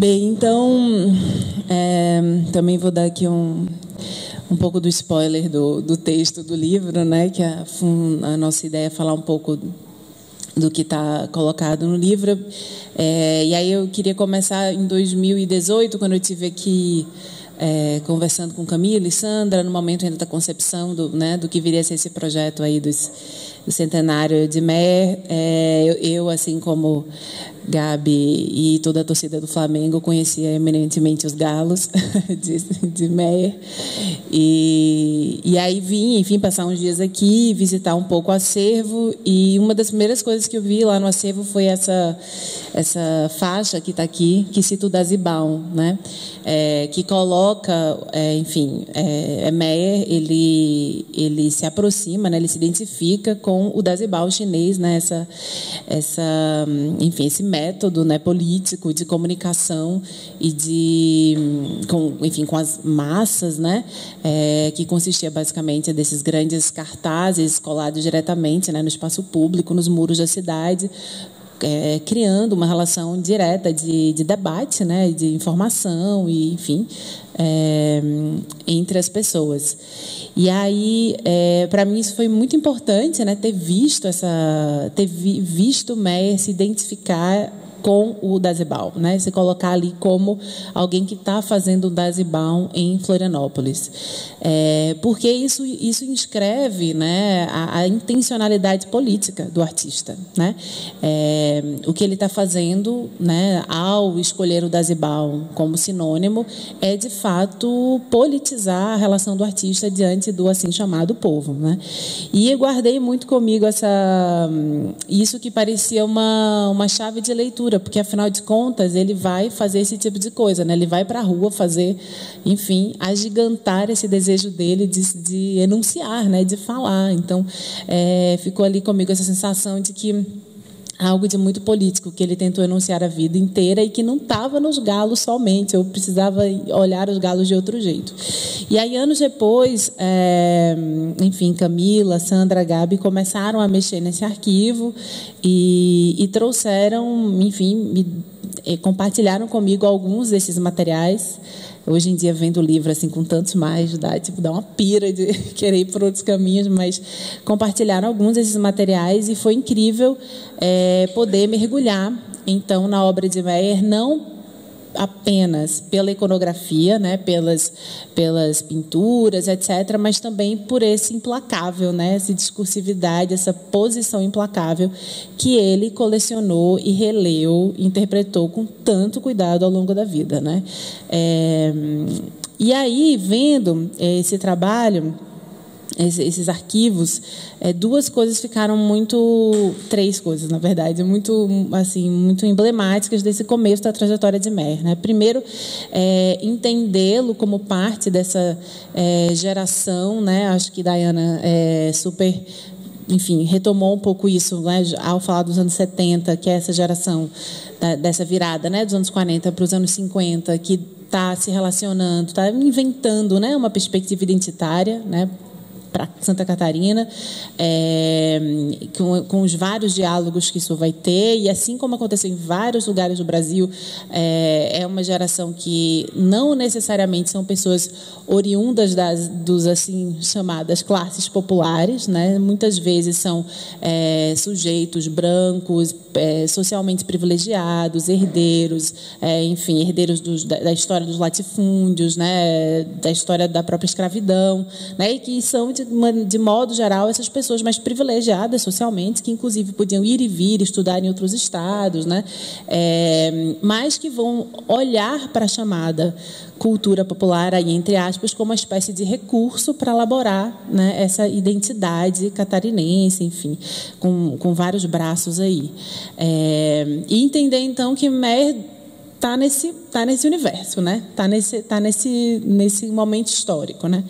Bem, então, também vou dar aqui um pouco do spoiler do texto do livro, né? Que a nossa ideia é falar um pouco do que está colocado no livro. E aí eu queria começar em 2018, quando eu tive aqui conversando com Camila e Sandra, no momento ainda da concepção do que viria a ser esse projeto aí do centenário de Meyer. Eu, assim como Gabi e toda a torcida do Flamengo, conhecia eminentemente os galos de Meyer. E aí vim, enfim, passar uns dias aqui, visitar um pouco o acervo. E uma das primeiras coisas que eu vi lá no acervo foi essa faixa que está aqui, que cita o Dazibao, né? Que coloca, enfim, Meyer, ele se aproxima, né? Ele se identifica com o Dazibao chinês, né? Enfim, esse método, né, político de comunicação e com as massas, né? Que consistia basicamente desses grandes cartazes colados diretamente, né, no espaço público, nos muros da cidade, criando uma relação direta de debate, né, de informação e, enfim, entre as pessoas. E aí, para mim, isso foi muito importante, né, ter visto Meyer se identificar com o Dazibao, né? Se colocar ali como alguém que está fazendo o Dazibao em Florianópolis, porque isso inscreve, né, a intencionalidade política do artista, né? O que ele está fazendo, né, ao escolher o Dazibao como sinônimo é de fato politizar a relação do artista diante do assim chamado povo, né? E eu guardei muito comigo isso que parecia uma chave de leitura, porque, afinal de contas, ele vai fazer esse tipo de coisa, né? Ele vai para a rua fazer, enfim, agigantar esse desejo dele de enunciar, né? De falar. Então, ficou ali comigo essa sensação de que algo de muito político, que ele tentou enunciar a vida inteira e que não estava nos galos somente, eu precisava olhar os galos de outro jeito. E aí, anos depois, enfim, Camila, Sandra, Gabi começaram a mexer nesse arquivo e trouxeram, enfim, compartilharam comigo alguns desses materiais. Hoje em dia, vendo o livro assim, com tantos mais, dá uma pira de querer ir por outros caminhos, mas compartilharam alguns desses materiais e foi incrível poder mergulhar, então, na obra de Meyer, não apenas pela iconografia, né, pelas pinturas, etc., mas também por esse implacável, né, essa discursividade, essa posição implacável que ele colecionou e releu, interpretou com tanto cuidado ao longo da vida, né? E aí, vendo esse trabalho, esses arquivos, duas coisas ficaram três coisas, na verdade, muito emblemáticas desse começo da trajetória de Meyer, né? Primeiro, entendê-lo como parte dessa geração, né? Acho que Diana super, enfim, retomou um pouco isso, né, ao falar dos anos 70, que é essa geração dessa virada, né, dos anos 40 para os anos 50, que está se relacionando, está inventando, né, uma perspectiva identitária, né, para Santa Catarina, com os vários diálogos que isso vai ter, e assim como aconteceu em vários lugares do Brasil, é uma geração que não necessariamente são pessoas oriundas dos assim chamadas classes populares, né? Muitas vezes são sujeitos brancos, socialmente privilegiados, herdeiros, enfim, herdeiros da história dos latifúndios, né? Da história da própria escravidão, né? E que são de modo geral, essas pessoas mais privilegiadas socialmente, que inclusive podiam ir e vir, estudar em outros estados, né? Mas que vão olhar para a chamada cultura popular, aí, entre aspas, como uma espécie de recurso para elaborar, né, essa identidade catarinense, enfim, com vários braços aí. E entender, então, que Meyer está nesse universo, né? Tá nesse momento histórico, né?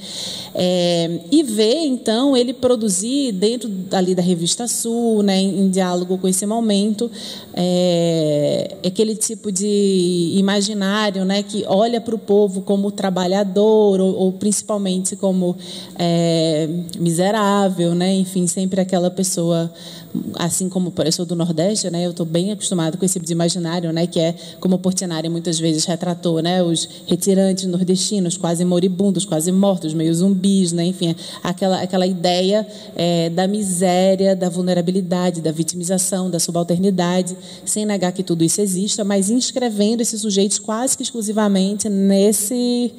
E ver, então, ele produzir dentro ali da Revista Sul, né, em diálogo com esse momento, aquele tipo de imaginário, né, que olha para o povo como trabalhador ou principalmente como miserável, né? Enfim, sempre aquela pessoa assim como eu sou do Nordeste, né, eu estou bem acostumado com esse tipo de imaginário, né, que é como Portinari muitas vezes retratou, né, os retirantes nordestinos quase moribundos, quase mortos, meio zumbis, né, enfim, aquela ideia da miséria, da vulnerabilidade, da vitimização, da subalternidade, sem negar que tudo isso exista, mas inscrevendo esses sujeitos quase que exclusivamente nesse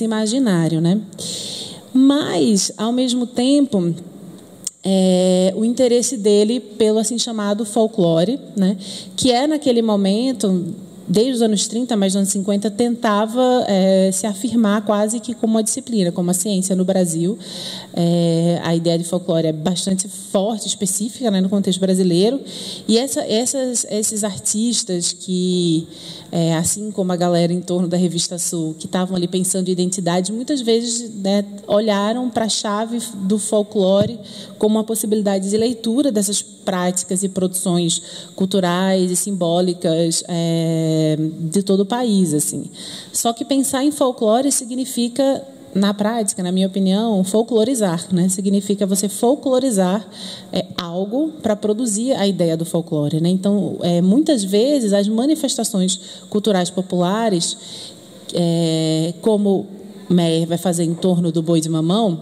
imaginário, né? Mas, ao mesmo tempo, o interesse dele pelo assim chamado folclore, né, que naquele momento, desde os anos 30, mas nos anos 50, tentava se afirmar quase que como uma disciplina, como uma ciência no Brasil. A ideia de folclore é bastante forte, específica, né, no contexto brasileiro. E esses artistas que, assim como a galera em torno da Revista Sul, que estavam ali pensando em identidade, muitas vezes, né, olharam para a chave do folclore como uma possibilidade de leitura dessas práticas e produções culturais e simbólicas de todo o país, assim. Só que pensar em folclore significa, na prática, na minha opinião, folclorizar, né? Significa você folclorizar algo para produzir a ideia do folclore, né? Então, muitas vezes as manifestações culturais populares, como Meyer vai fazer em torno do Boi de Mamão,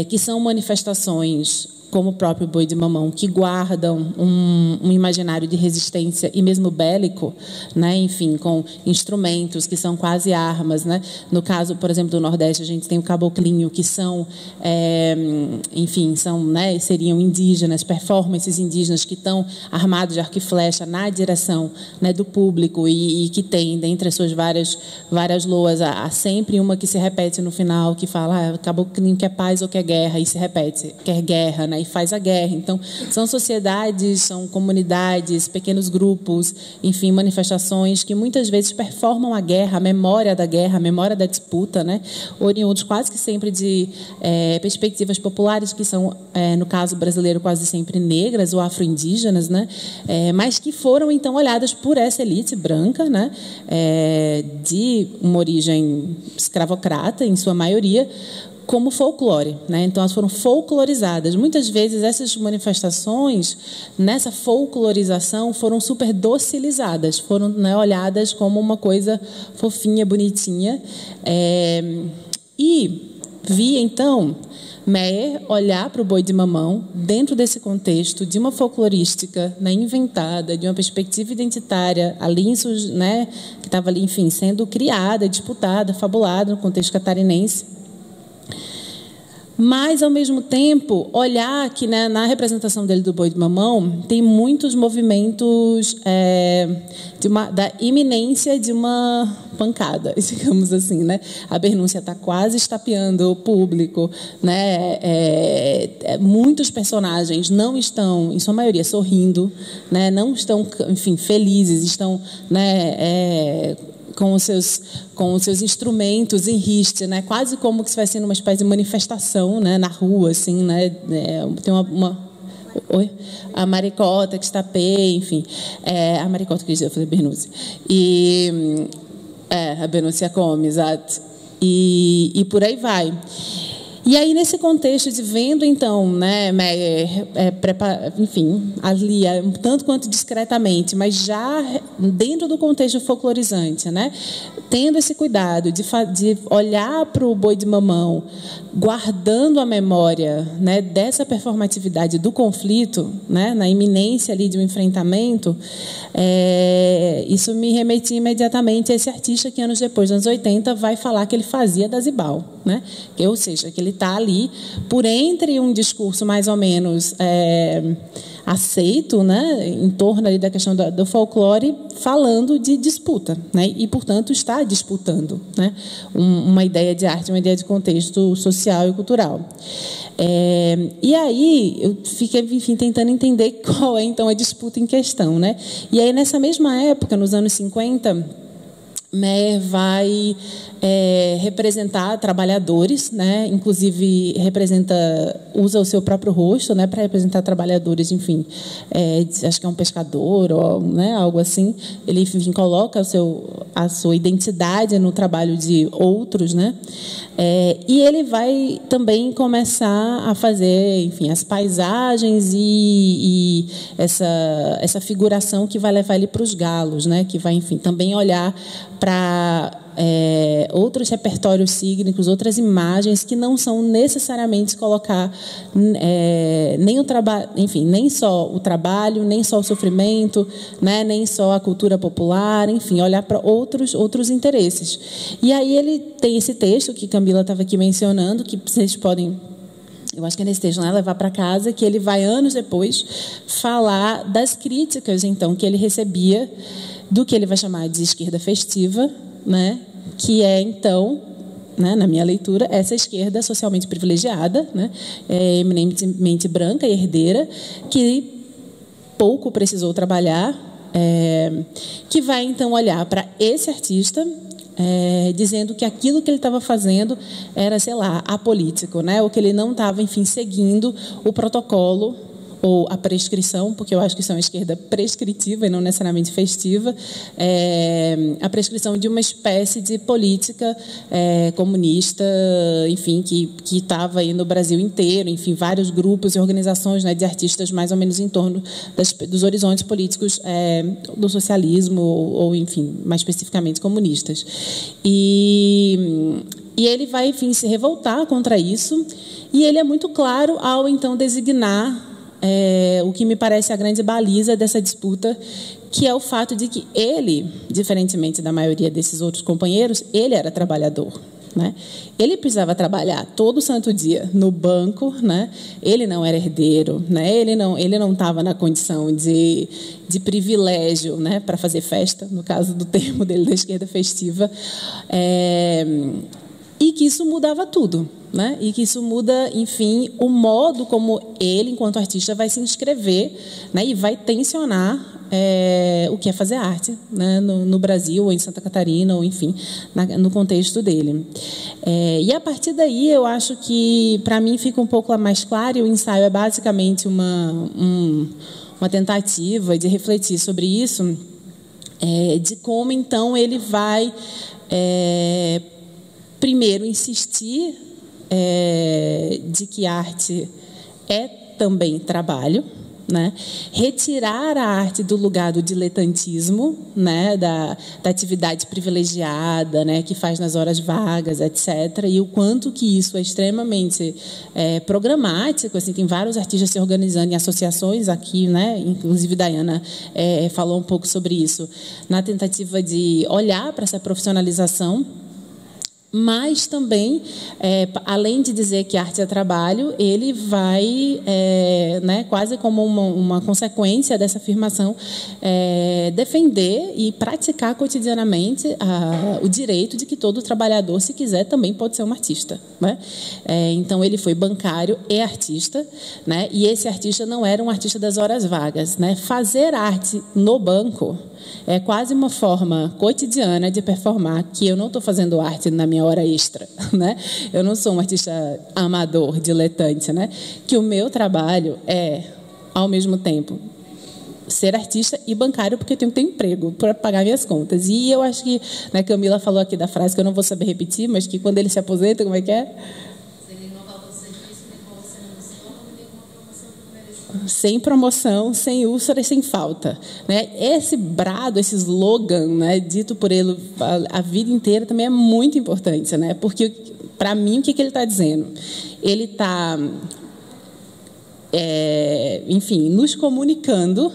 que são manifestações como o próprio Boi de Mamão, que guardam um imaginário de resistência e mesmo bélico, né? Enfim, com instrumentos que são quase armas, né? No caso, por exemplo, do Nordeste, a gente tem o caboclinho, que são, enfim, né, seriam indígenas, performances indígenas que estão armados de arco e flecha na direção, né, do público e que tem, dentre as suas várias loas, há sempre uma que se repete no final, que fala, caboclinho quer paz ou quer guerra, e se repete, quer guerra, né? E faz a guerra. Então, são sociedades, são comunidades, pequenos grupos, enfim, manifestações que muitas vezes performam a guerra, a memória da guerra, a memória da disputa, né? Oriundos quase que sempre de perspectivas populares, que são, no caso brasileiro, quase sempre negras ou afro-indígenas, né? Mas que foram, então, olhadas por essa elite branca, né? De uma origem escravocrata, em sua maioria, como folclore, né? Então, elas foram folclorizadas. Muitas vezes, essas manifestações, nessa folclorização, foram super docilizadas, foram, né, olhadas como uma coisa fofinha, bonitinha. E vi, então, Meyer olhar para o Boi de Mamão dentro desse contexto de uma folclorística, né, inventada, de uma perspectiva identitária ali, né, que estava ali, enfim, sendo criada, disputada, fabulada no contexto catarinense. Mas, ao mesmo tempo, olhar que, né, na representação dele do Boi de Mamão tem muitos movimentos da iminência de uma pancada, digamos assim, né? A Bernúcia está quase estapeando o público, né? Muitos personagens não estão, em sua maioria, sorrindo, né? Não estão, enfim, felizes, estão, né, com os seus instrumentos em riste, né? Quase como que se vai sendo uma espécie de manifestação, né? Na rua, assim, né? Tem a maricota que estapeia, enfim. A maricota que eu falei Bernúcia. E a Bernúcia come, exato. E por aí vai. E aí, nesse contexto de vendo, então, né, enfim, ali, tanto quanto discretamente, mas já dentro do contexto folclorizante, né, tendo esse cuidado de olhar para o Boi de Mamão, guardando a memória, né, dessa performatividade do conflito, né, na iminência ali de um enfrentamento, isso me remetia imediatamente a esse artista que, anos depois, nos anos 80, vai falar que ele fazia Dazibal, né, ou seja, que ele está ali por entre um discurso mais ou menos aceito, né, em torno ali da questão do folclore, falando de disputa, né, e, portanto, está disputando, né, uma ideia de arte, uma ideia de contexto social e cultural. E aí eu fiquei, enfim, tentando entender qual é, então, a disputa em questão, né? E aí, nessa mesma época, nos anos 50, Meyer vai representar trabalhadores, né? Inclusive usa o seu próprio rosto, né, para representar trabalhadores, enfim, acho que é um pescador ou, né, algo assim. Ele, enfim, coloca a sua identidade no trabalho de outros, né? E ele vai também começar a fazer, enfim, as paisagens e essa figuração que vai levar ele para os galos, né? Que vai, enfim, também olhar para outros repertórios cígnicos, outras imagens que não são necessariamente colocar nem o trabalho, enfim, nem só o trabalho, nem só o sofrimento, né, nem só a cultura popular, enfim, olhar para outros interesses. E aí ele tem esse texto que Camila estava aqui mencionando, que vocês podem, eu acho que é nesse texto, né, levar para casa, que ele vai anos depois falar das críticas, então, que ele recebia do que ele vai chamar de esquerda festiva, né, que é, então, né, na minha leitura, essa esquerda socialmente privilegiada, né, eminentemente branca e herdeira, que pouco precisou trabalhar, que vai, então, olhar para esse artista, dizendo que aquilo que ele estava fazendo era, sei lá, apolítico, né, ou que ele não estava, enfim, seguindo o protocolo ou a prescrição, porque eu acho que isso é uma esquerda prescritiva e não necessariamente festiva, a prescrição de uma espécie de política comunista, enfim, que estava aí no Brasil inteiro, enfim, vários grupos e organizações, né, de artistas mais ou menos em torno dos horizontes políticos do socialismo ou, enfim, mais especificamente comunistas. E ele vai, enfim, se revoltar contra isso, e ele é muito claro ao, então, designar o que me parece a grande baliza dessa disputa, que é o fato de que ele, diferentemente da maioria desses outros companheiros, ele era trabalhador, né? Ele precisava trabalhar todo santo dia no banco, né? Ele não era herdeiro, né? Ele não estava na condição de privilégio, né, para fazer festa, no caso do termo dele da esquerda festiva, e que isso mudava tudo, né? E que isso muda, enfim, o modo como ele, enquanto artista, vai se inscrever, né, e vai tensionar o que é fazer arte, né, no Brasil, ou em Santa Catarina, ou, enfim, no contexto dele. E, a partir daí, eu acho que, para mim, fica um pouco mais claro, e o ensaio é basicamente uma tentativa de refletir sobre isso, de como, então, ele vai, primeiro, insistir de que arte é também trabalho, né? Retirar a arte do lugar do diletantismo, né? da atividade privilegiada, né? Que faz nas horas vagas, etc. E o quanto que isso é extremamente programático. Assim, tem vários artistas se organizando em associações aqui, né? Inclusive Dayana falou um pouco sobre isso, na tentativa de olhar para essa profissionalização. Mas também, além de dizer que arte é trabalho, ele vai, né, quase como uma consequência dessa afirmação, defender e praticar cotidianamente o direito de que todo trabalhador, se quiser, também pode ser um artista, né? Então, ele foi bancário e artista, né? E esse artista não era um artista das horas vagas, né? Fazer arte no banco é quase uma forma cotidiana de performar que eu não estou fazendo arte na minha hora extra, né? Eu não sou um artista amador, diletante, né? Que o meu trabalho é, ao mesmo tempo, ser artista e bancário, porque eu tenho que ter emprego para pagar minhas contas. E eu acho que, né, Camila falou aqui da frase que eu não vou saber repetir, mas que quando ele se aposenta, como é que é? Sem promoção, sem úlcera e sem falta, né? Esse brado, esse slogan, né, dito por ele a vida inteira, também é muito importante, né? Porque, para mim, o que ele está dizendo? Ele está, enfim, nos comunicando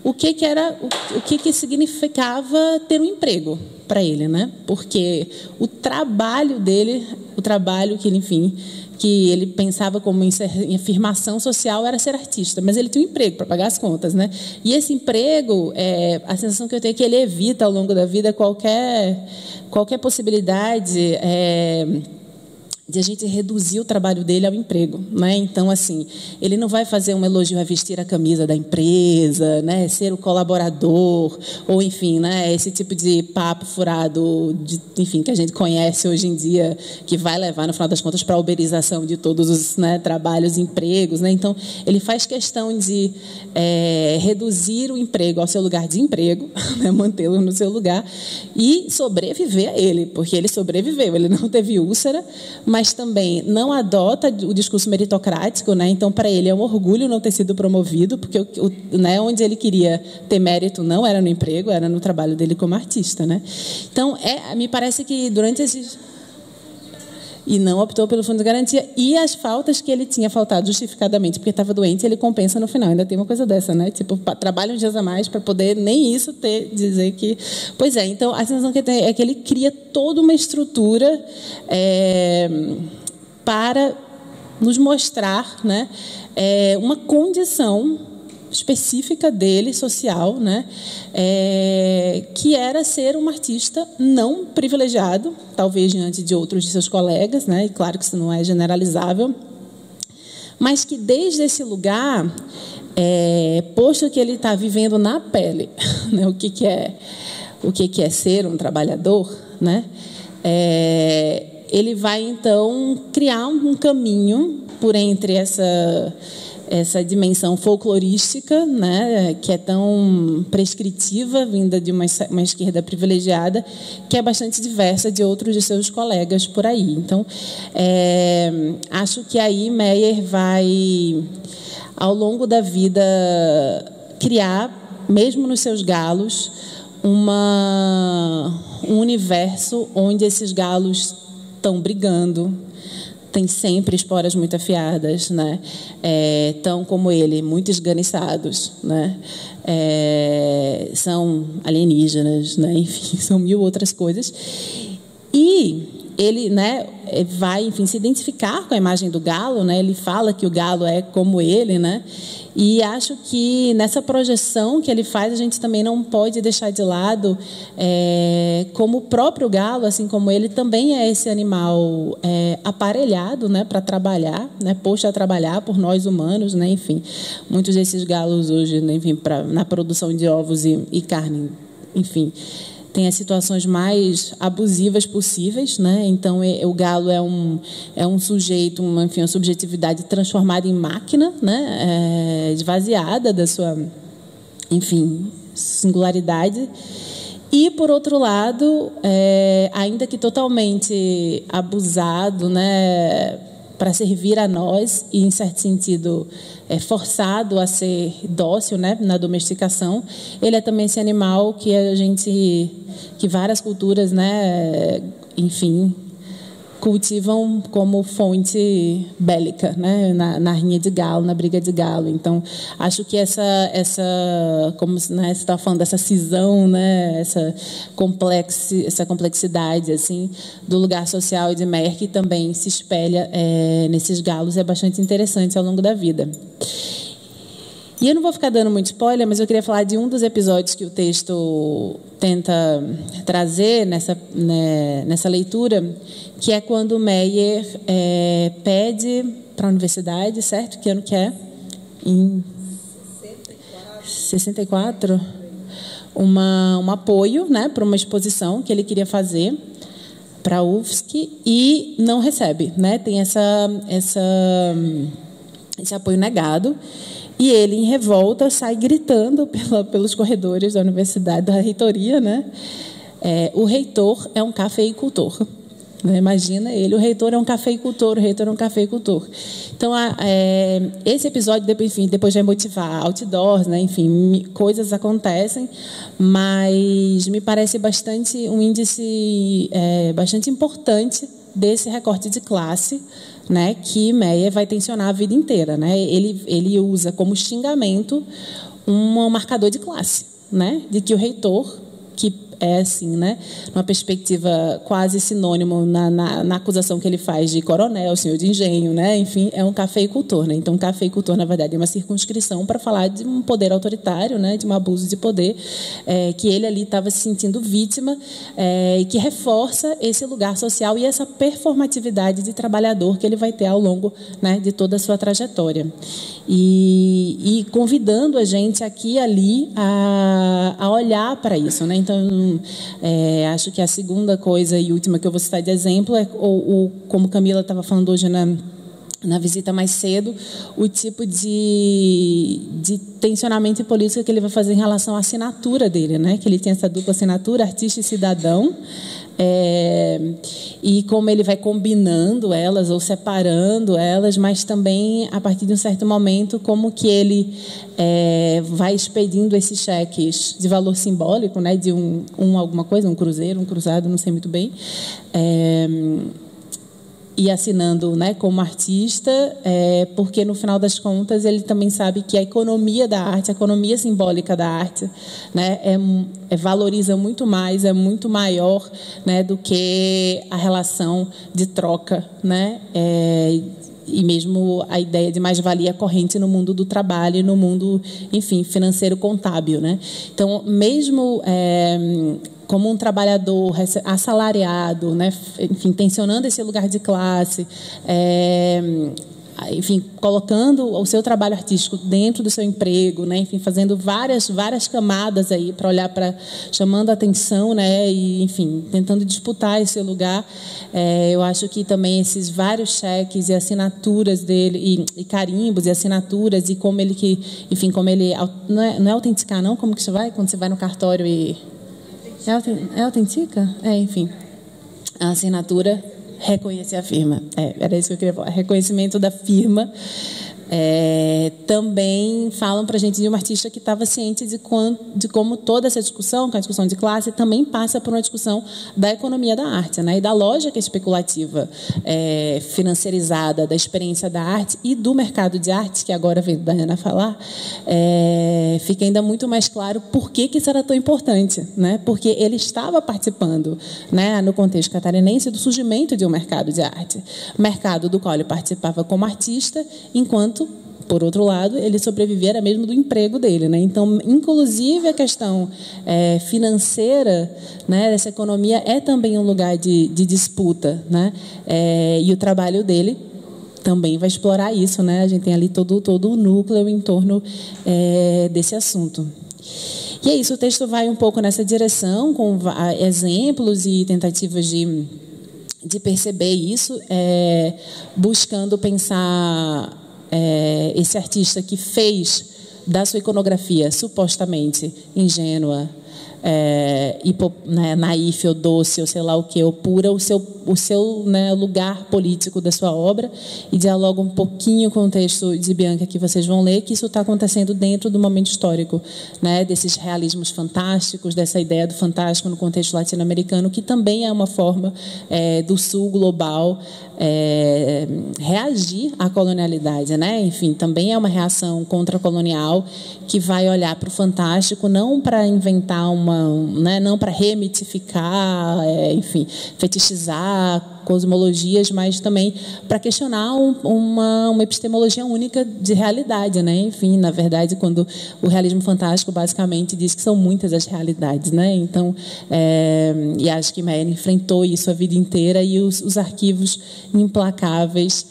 o que significava ter um emprego para ele, né? Porque o trabalho dele, o trabalho que ele, enfim, que ele pensava como em afirmação social era ser artista, mas ele tinha um emprego para pagar as contas, né? E esse emprego, a sensação que eu tenho é que ele evita ao longo da vida qualquer possibilidade de a gente reduzir o trabalho dele ao emprego, né? Então, assim, ele não vai fazer um elogio a vestir a camisa da empresa, né? Ser o colaborador, ou enfim, né? Esse tipo de papo furado, enfim, que a gente conhece hoje em dia, que vai levar, no final das contas, para a uberização de todos os, né, trabalhos e empregos, né? Então, ele faz questão de reduzir o emprego ao seu lugar de emprego, né? Mantê-lo no seu lugar e sobreviver a ele, porque ele sobreviveu, ele não teve úlcera, mas também não adota o discurso meritocrático, né? Então, para ele é um orgulho não ter sido promovido, porque né, onde ele queria ter mérito não era no emprego, era no trabalho dele como artista, né? Então, me parece que durante esses... E não optou pelo fundo de garantia. E as faltas que ele tinha faltado justificadamente, porque estava doente, ele compensa no final. Ainda tem uma coisa dessa, né? Tipo, trabalha uns dias a mais para poder nem isso dizer que... Pois é, então a sensação que tem é que ele cria toda uma estrutura para nos mostrar, né, uma condição específica dele, social, né, que era ser um artista não privilegiado, talvez diante de outros de seus colegas, né, e claro que isso não é generalizável, mas que desde esse lugar, posto que ele está vivendo na pele, né, o que é ser um trabalhador, né, ele vai então criar um caminho por entre essa dimensão folclorística, né, que é tão prescritiva, vinda de uma esquerda privilegiada, que é bastante diversa de outros de seus colegas por aí. Então, acho que aí Meyer vai, ao longo da vida, criar, mesmo nos seus galos, um universo onde esses galos estão brigando, tem sempre esporas muito afiadas, né? Tão como ele, muito esganiçados, né? São alienígenas, né? Enfim, são mil outras coisas. E ele, né, vai, enfim, se identificar com a imagem do galo, né? Ele fala que o galo é como ele, né? E acho que nessa projeção que ele faz, a gente também não pode deixar de lado como o próprio galo, assim como ele, também é esse animal aparelhado, né, para trabalhar, né, posto a trabalhar por nós humanos, né, enfim. Muitos desses galos hoje, né, enfim, na produção de ovos e carne, enfim, tem as situações mais abusivas possíveis, né? Então o galo é um sujeito, uma subjetividade transformada em máquina, né? Esvaziada da sua, enfim, singularidade. E por outro lado, ainda que totalmente abusado, né, para servir a nós e, em certo sentido, forçado a ser dócil, né, na domesticação, ele é também esse animal que várias culturas, né, enfim, cultivam como fonte bélica, né, na rinha de galo, na briga de galo. Então, acho que essa como, né, você estava falando dessa cisão, né, essa complexidade assim do lugar social e de Meyer, que também se espelha nesses galos, é bastante interessante ao longo da vida. E eu não vou ficar dando muito spoiler, mas eu queria falar de um dos episódios que o texto tenta trazer nessa leitura, que é quando Meyer pede para a universidade, certo? Que ano que é? Em 64? Um apoio, né, para uma exposição que ele queria fazer para a UFSC e não recebe, né? Tem esse apoio negado. E ele, em revolta, sai gritando pelos corredores da universidade, da reitoria, né? O reitor é um cafeicultor. Né? Imagina ele, o reitor é um cafeicultor, o reitor é um cafeicultor. Então, esse episódio, depois vai motivar outdoors, né? Enfim, coisas acontecem, mas me parece um índice bastante importante desse recorte de classe, né, que Meyer vai tensionar a vida inteira, né? Ele usa como xingamento um marcador de classe, né, de que o reitor, que é assim, né? Uma perspectiva quase sinônimo na acusação que ele faz de coronel, senhor de engenho, né? Enfim, é um cafeicultor, né? Então, cafeicultor, na verdade, é uma circunscrição para falar de um poder autoritário, né? De um abuso de poder, que ele ali estava se sentindo vítima, e que reforça esse lugar social e essa performatividade de trabalhador que ele vai ter ao longo, né, de toda a sua trajetória. E convidando a gente aqui e ali a olhar para isso, né? Então, acho que a segunda coisa e última que eu vou citar de exemplo é, como Camila estava falando hoje na visita mais cedo, o tipo de tensionamento e política que ele vai fazer em relação à assinatura dele, né? Que ele tem essa dupla assinatura, artista e cidadão, e como ele vai combinando elas ou separando elas, mas também, a partir de um certo momento, como que ele vai expedindo esses cheques de valor simbólico, né? De alguma coisa, um cruzeiro, um cruzado, não sei muito bem, e assinando, né, como artista, porque, no final das contas, ele também sabe que a economia da arte, a economia simbólica da arte, né, valoriza muito mais, é muito maior, né, do que a relação de troca, né, e mesmo a ideia de mais-valia corrente no mundo do trabalho e no mundo, enfim, financeiro contábil, né? Então, mesmo como um trabalhador assalariado, né, enfim, tensionando esse lugar de classe, enfim, colocando o seu trabalho artístico dentro do seu emprego, né, enfim, fazendo várias camadas aí para olhar para, chamando a atenção, né, e, enfim, tentando disputar esse lugar. Eu acho que também esses vários cheques e assinaturas dele e carimbos e assinaturas e como ele como ele não é autenticar, não, como que você vai quando você vai no cartório e autentica? Enfim, a assinatura, reconhecer a firma. Era isso que eu queria falar. Reconhecimento da firma. Também falam para a gente de uma artista que estava ciente de como toda essa discussão, que é a discussão de classe, também passa por uma discussão da economia da arte, né, e da lógica especulativa, financiarizada da experiência da arte e do mercado de arte, que agora vem da Ana falar, fica ainda muito mais claro por que isso era tão importante, né, porque ele estava participando, né, no contexto catarinense do surgimento de um mercado de arte, mercado do qual ele participava como artista, enquanto, por outro lado, ele sobrevivia era mesmo do emprego dele, né? Então, inclusive, a questão financeira, né, dessa economia é também um lugar de disputa, né? E o trabalho dele também vai explorar isso, né? A gente tem ali todo o núcleo em torno desse assunto. E é isso, o texto vai um pouco nessa direção, com exemplos e tentativas de perceber isso, buscando pensar esse artista que fez da sua iconografia supostamente ingênua, naif ou doce, ou sei lá o que, ou pura, o seu né, lugar político da sua obra, e dialoga um pouquinho com o texto de Bianca que vocês vão ler, que isso está acontecendo dentro do momento histórico, né, desses realismos fantásticos, dessa ideia do fantástico no contexto latino-americano, que também é uma forma do sul global reagir à colonialidade, né? Enfim, também é uma reação contra-colonial que vai olhar para o fantástico não para inventar não para remitificar, enfim, fetichizar cosmologias, mas também para questionar uma epistemologia única de realidade, né? Enfim, na verdade, quando o realismo fantástico basicamente diz que são muitas as realidades, né? Então, e acho que Meyer enfrentou isso a vida inteira, e os arquivos implacáveis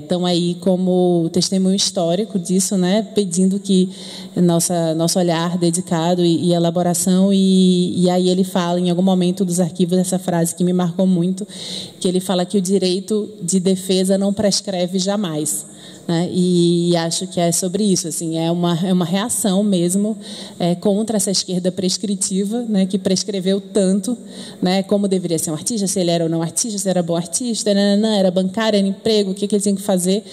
estão aí como testemunho histórico disso, né? Pedindo que nosso olhar dedicado e elaboração, e aí ele fala em algum momento dos arquivos essa frase que me marcou muito, que ele fala que o direito de defesa não prescreve jamais, né? E acho que é sobre isso, assim, é uma reação mesmo contra essa esquerda prescritiva, né, que prescreveu tanto, né, como deveria ser um artista, se ele era ou não artista, se era bom artista, era bancário, era emprego, o que ele tinha que fazer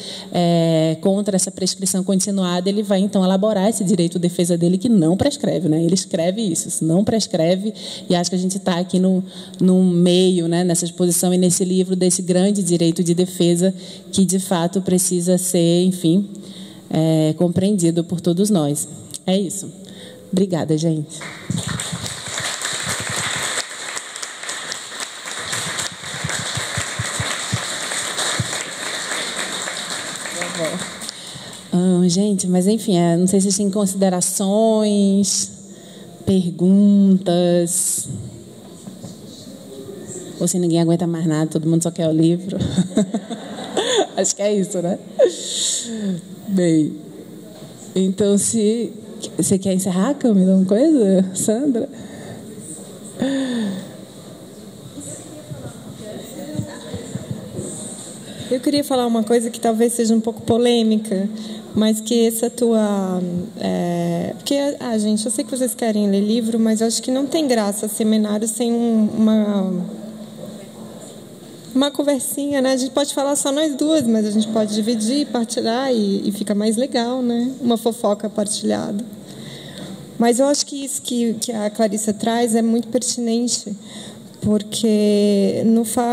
contra essa prescrição continuada. Ele vai então elaborar esse direito de defesa dele, que não prescreve, né? Ele escreve isso não prescreve, e acho que a gente está aqui no meio, né, nessa exposição e nesse livro desse grande direito de defesa que de fato precisa ser, enfim, compreendido por todos nós. É isso. Obrigada, gente. Bom, gente, mas enfim, não sei se vocês têm considerações, perguntas, ou se ninguém aguenta mais nada, todo mundo só quer o livro. Acho que é isso, né? Bem, então, se você quer encerrar, Camila, uma coisa, Sandra? Eu queria falar uma coisa que talvez seja um pouco polêmica, mas que essa tua... Porque, gente, eu sei que vocês querem ler livro, mas eu acho que não tem graça seminário sem uma conversinha, né? A gente pode falar só nós duas, mas a gente pode dividir, partilhar e fica mais legal, né? Uma fofoca partilhada. Mas eu acho que isso que a Clarissa traz é muito pertinente, porque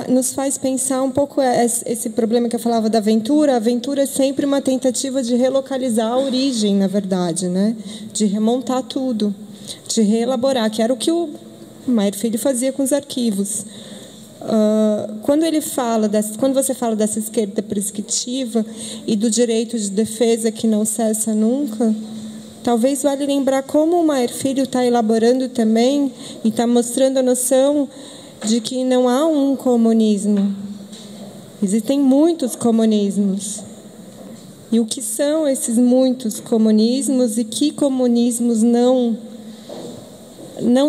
nos faz pensar um pouco esse problema que eu falava da aventura. A aventura é sempre uma tentativa de relocalizar a origem, na verdade, né? De remontar tudo, de reelaborar, que era o que o Mair Filho fazia com os arquivos. Quando você fala dessa esquerda prescritiva e do direito de defesa que não cessa nunca, talvez vale lembrar como o Mair Filho está elaborando também e está mostrando a noção de que não há um comunismo. Existem muitos comunismos. E o que são esses muitos comunismos e que comunismos não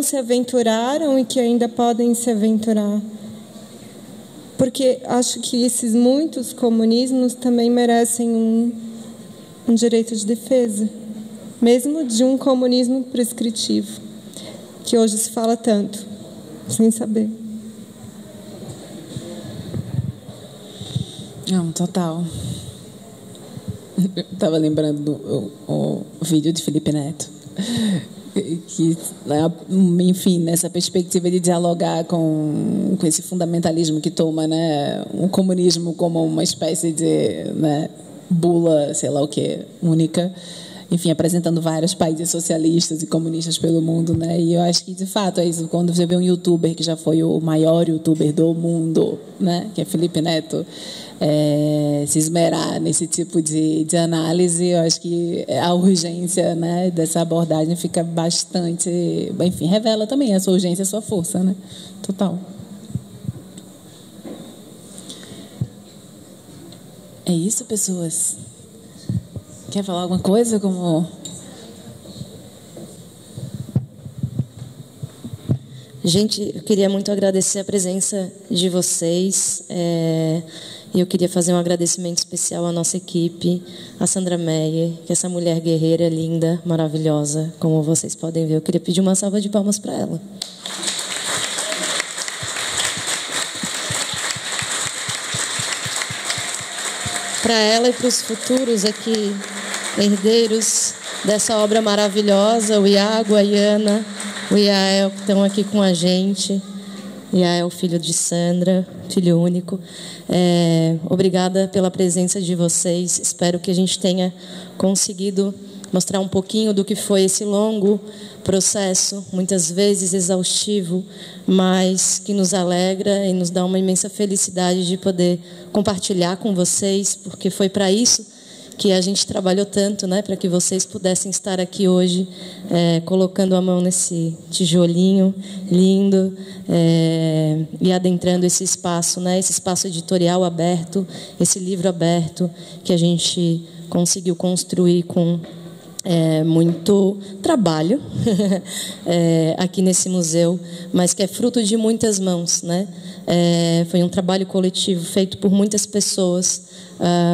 se aventuraram e que ainda podem se aventurar? Porque acho que esses muitos comunismos também merecem um direito de defesa, mesmo de um comunismo prescritivo, que hoje se fala tanto, sem saber. Não, total. Eu estava lembrando do vídeo de Felipe Neto, que, enfim, nessa perspectiva de dialogar com esse fundamentalismo que toma, né, o comunismo como uma espécie de, né, bula, sei lá o que, única, enfim, apresentando vários países socialistas e comunistas pelo mundo, né? E eu acho que, de fato, é isso. Quando você vê um youtuber que já foi o maior youtuber do mundo, né, que é Felipe Neto, se esmerar nesse tipo de análise, eu acho que a urgência, né, dessa abordagem fica bastante... Enfim, revela também a sua urgência e a sua força, né? Total. É isso, pessoas? Quer falar alguma coisa? Gente, eu queria muito agradecer a presença de vocês. E eu queria fazer um agradecimento especial à nossa equipe, a Sandra Meyer, que é essa mulher guerreira, linda, maravilhosa, como vocês podem ver. Eu queria pedir uma salva de palmas para ela. Para ela e para os futuros aqui, herdeiros dessa obra maravilhosa, o Iago, a Iana, o Iael, que estão aqui com a gente. Iael, filho de Sandra, filho único. Obrigada pela presença de vocês. Espero que a gente tenha conseguido mostrar um pouquinho do que foi esse longo processo, muitas vezes exaustivo, mas que nos alegra e nos dá uma imensa felicidade de poder compartilhar com vocês, porque foi para isso que a gente trabalhou tanto, né, para que vocês pudessem estar aqui hoje, colocando a mão nesse tijolinho lindo e adentrando esse espaço, né, esse espaço editorial aberto, esse livro aberto que a gente conseguiu construir com muito trabalho aqui nesse museu, mas que é fruto de muitas mãos, né? Foi um trabalho coletivo feito por muitas pessoas.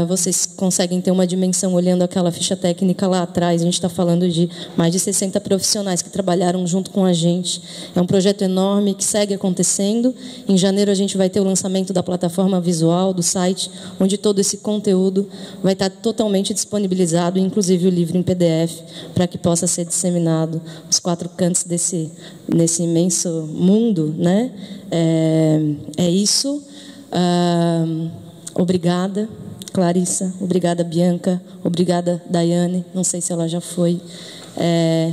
Vocês conseguem ter uma dimensão olhando aquela ficha técnica lá atrás. A gente está falando de mais de 60 profissionais que trabalharam junto com a gente. É um projeto enorme que segue acontecendo. Em janeiro a gente vai ter o lançamento da plataforma visual do site, onde todo esse conteúdo vai estar totalmente disponibilizado, inclusive o livro em PDF, para que possa ser disseminado nos 4 cantos nesse imenso mundo, né? É isso. Obrigada, Clarissa. Obrigada, Bianca. Obrigada, Daiane. Não sei se ela já foi.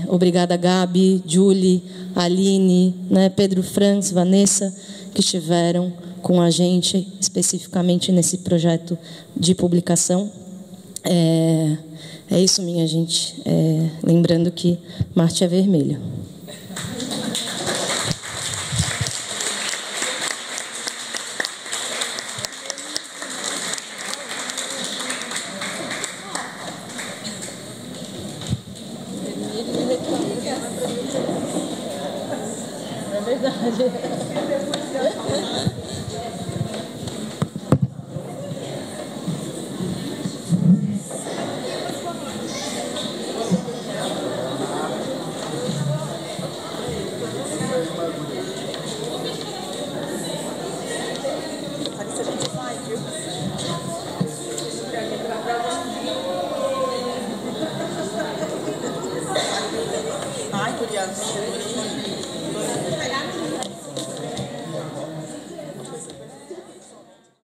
Obrigada, Gabi, Julie, Aline, né, Pedro Franz, Vanessa, que estiveram com a gente especificamente nesse projeto de publicação. É isso, minha gente. Lembrando que Marte é vermelho. É verdade.